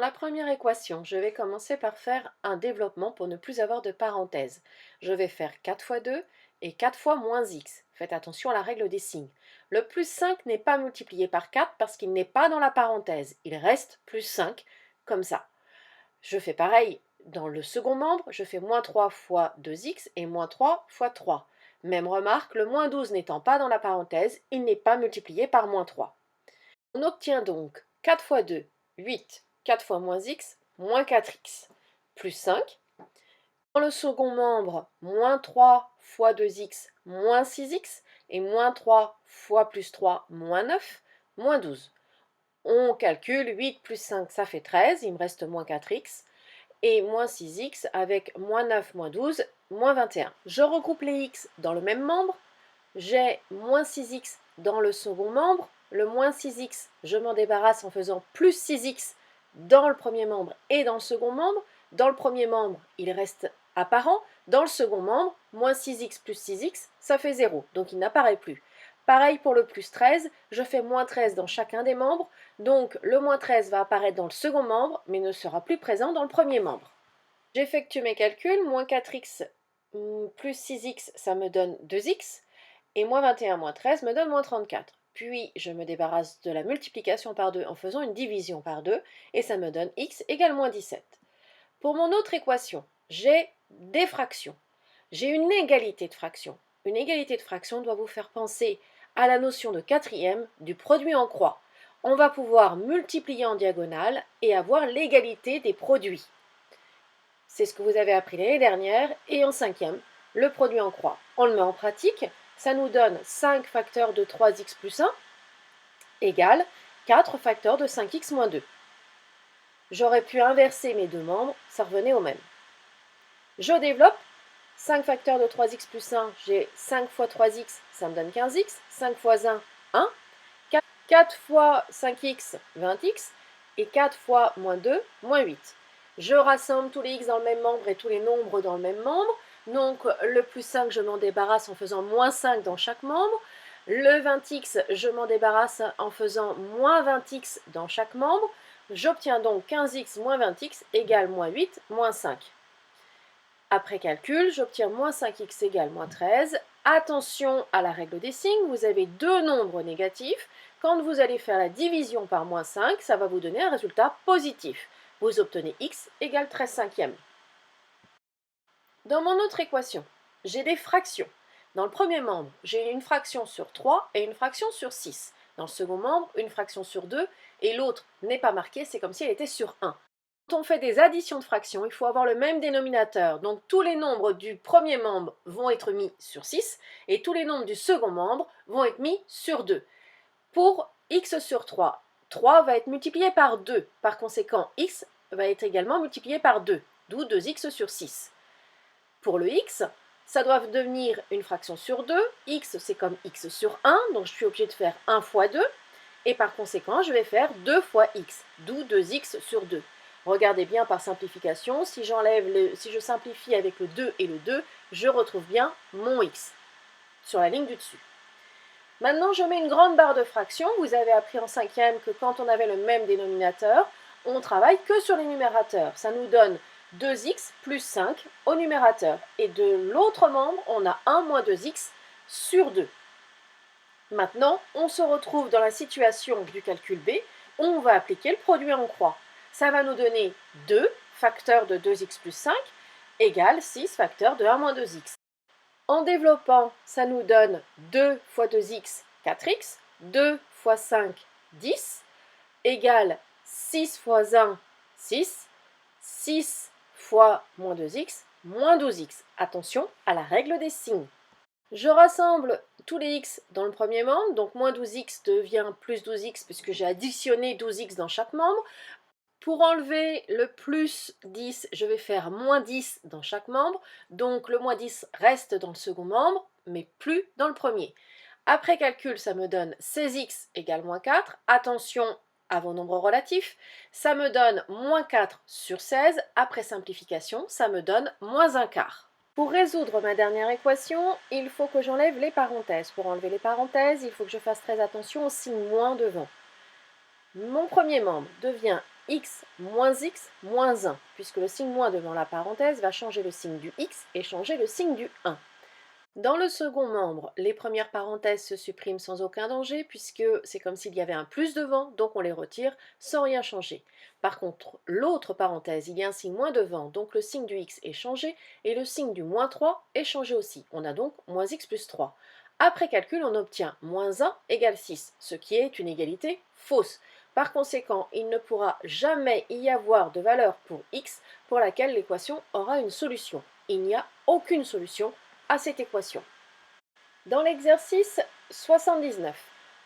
Dans la première équation, je vais commencer par faire un développement pour ne plus avoir de parenthèse. Je vais faire 4 fois 2 et 4 fois moins x. Faites attention à la règle des signes. Le plus 5 n'est pas multiplié par 4 parce qu'il n'est pas dans la parenthèse. Il reste plus 5 comme ça. Je fais pareil dans le second membre. Je fais moins 3 fois 2x et moins 3 fois 3. Même remarque, le moins 12 n'étant pas dans la parenthèse, il n'est pas multiplié par moins 3. On obtient donc 4 fois 2, 8, 4 fois moins x, moins 4x, plus 5. Dans le second membre, moins 3 fois 2x, moins 6x, et moins 3 fois plus 3, moins 9, moins 12. On calcule 8 plus 5, ça fait 13, il me reste moins 4x, et moins 6x avec moins 9, moins 12, moins 21. Je regroupe les x dans le même membre, j'ai moins 6x dans le second membre, le moins 6x, je m'en débarrasse en faisant plus 6x dans le premier membre et dans le second membre. Dans le premier membre, il reste apparent. Dans le second membre, moins 6x plus 6x, ça fait 0, donc il n'apparaît plus. Pareil pour le plus 13, je fais moins 13 dans chacun des membres, donc le moins 13 va apparaître dans le second membre, mais ne sera plus présent dans le premier membre. J'effectue mes calculs, moins 4x plus 6x, ça me donne 2x, et moins 21 moins 13 me donne moins 34. Puis je me débarrasse de la multiplication par 2 en faisant une division par 2, et ça me donne x égale moins 17. Pour mon autre équation, j'ai des fractions. J'ai une égalité de fractions. Une égalité de fractions doit vous faire penser à la notion de quatrième du produit en croix. On va pouvoir multiplier en diagonale et avoir l'égalité des produits. C'est ce que vous avez appris l'année dernière. Et en cinquième, le produit en croix. On le met en pratique. Ça nous donne 5 facteurs de 3x plus 1 égale 4 facteurs de 5x moins 2. J'aurais pu inverser mes deux membres, ça revenait au même. Je développe. 5 facteurs de 3x plus 1, j'ai 5 fois 3x, ça me donne 15x. 5 fois 1, 1. 4 fois 5x, 20x. Et 4 fois moins 2, moins 8. Je rassemble tous les x dans le même membre et tous les nombres dans le même membre. Donc le plus 5, je m'en débarrasse en faisant moins 5 dans chaque membre. Le 20x, je m'en débarrasse en faisant moins 20x dans chaque membre. J'obtiens donc 15x moins 20x égale moins 8, moins 5. Après calcul, j'obtiens moins 5x égale moins 13. Attention à la règle des signes, vous avez deux nombres négatifs. Quand vous allez faire la division par moins 5, ça va vous donner un résultat positif. Vous obtenez x égale 13 cinquièmes. Dans mon autre équation, j'ai des fractions. Dans le premier membre, j'ai une fraction sur 3 et une fraction sur 6. Dans le second membre, une fraction sur 2 et l'autre n'est pas marquée, c'est comme si elle était sur 1. Quand on fait des additions de fractions, il faut avoir le même dénominateur. Donc tous les nombres du premier membre vont être mis sur 6 et tous les nombres du second membre vont être mis sur 2. Pour x sur 3, 3 va être multiplié par 2. Par conséquent, x va être également multiplié par 2, d'où 2x sur 6. Pour le x, ça doit devenir une fraction sur 2. X, c'est comme x sur 1, donc je suis obligée de faire 1 fois 2. Et par conséquent, je vais faire 2 fois x, d'où 2x sur 2. Regardez bien par simplification, si je simplifie avec le 2 et le 2, je retrouve bien mon x sur la ligne du dessus. Maintenant, je mets une grande barre de fractions. Vous avez appris en cinquième que quand on avait le même dénominateur, on travaille que sur les numérateurs. Ça nous donne 2x plus 5 au numérateur. Et de l'autre membre, on a 1 moins 2x sur 2. Maintenant, on se retrouve dans la situation du calcul B, où on va appliquer le produit en croix. Ça va nous donner 2 facteurs de 2x plus 5 égale 6 facteurs de 1 moins 2x. En développant, ça nous donne 2 fois 2x, 4x, 2 fois 5, 10, égale 6 fois 1, 6, 6 fois moins 2x, moins 12x. Attention à la règle des signes. Je rassemble tous les x dans le premier membre, donc moins 12x devient plus 12x puisque j'ai additionné 12x dans chaque membre. Pour enlever le plus 10, je vais faire moins 10 dans chaque membre, donc le moins 10 reste dans le second membre, mais plus dans le premier. Après calcul, ça me donne 16x égale moins 4. Attention à vos nombres relatifs. Ça me donne moins 4 sur 16. Après simplification, ça me donne moins un quart. Pour résoudre ma dernière équation, il faut que j'enlève les parenthèses. Pour enlever les parenthèses, il faut que je fasse très attention au signe moins devant. Mon premier membre devient x moins x moins 1, puisque le signe moins devant la parenthèse va changer le signe du x et changer le signe du 1. Dans le second membre, les premières parenthèses se suppriment sans aucun danger, puisque c'est comme s'il y avait un plus devant, donc on les retire sans rien changer. Par contre, l'autre parenthèse, il y a un signe moins devant, donc le signe du x est changé, et le signe du moins 3 est changé aussi. On a donc moins x plus 3. Après calcul, on obtient moins 1 égale 6, ce qui est une égalité fausse. Par conséquent, il ne pourra jamais y avoir de valeur pour x pour laquelle l'équation aura une solution. Il n'y a aucune solution à cette équation. Dans l'exercice 79,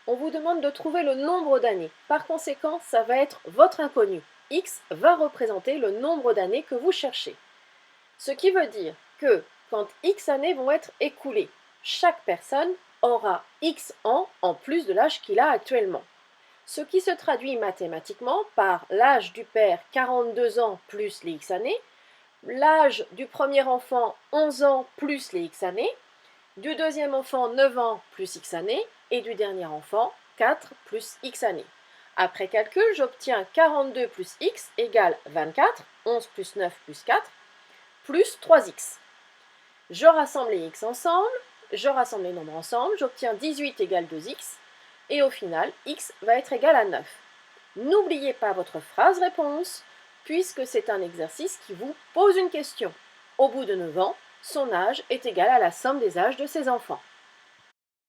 on vous demande de trouver le nombre d'années. Par conséquent, ça va être votre inconnu. X va représenter le nombre d'années que vous cherchez. Ce qui veut dire que quand X années vont être écoulées, chaque personne aura X ans en plus de l'âge qu'il a actuellement. Ce qui se traduit mathématiquement par l'âge du père 42 ans plus les X années, l'âge du premier enfant 11 ans plus les X années, du deuxième enfant 9 ans plus X années et du dernier enfant 4 plus X années. Après calcul, j'obtiens 42 plus X égale 24, 11 plus 9 plus 4, plus 3X. Je rassemble les X ensemble, je rassemble les nombres ensemble, j'obtiens 18 égale 2X, et au final, X va être égal à 9. N'oubliez pas votre phrase réponse, puisque c'est un exercice qui vous pose une question. Au bout de 9 ans, son âge est égal à la somme des âges de ses enfants.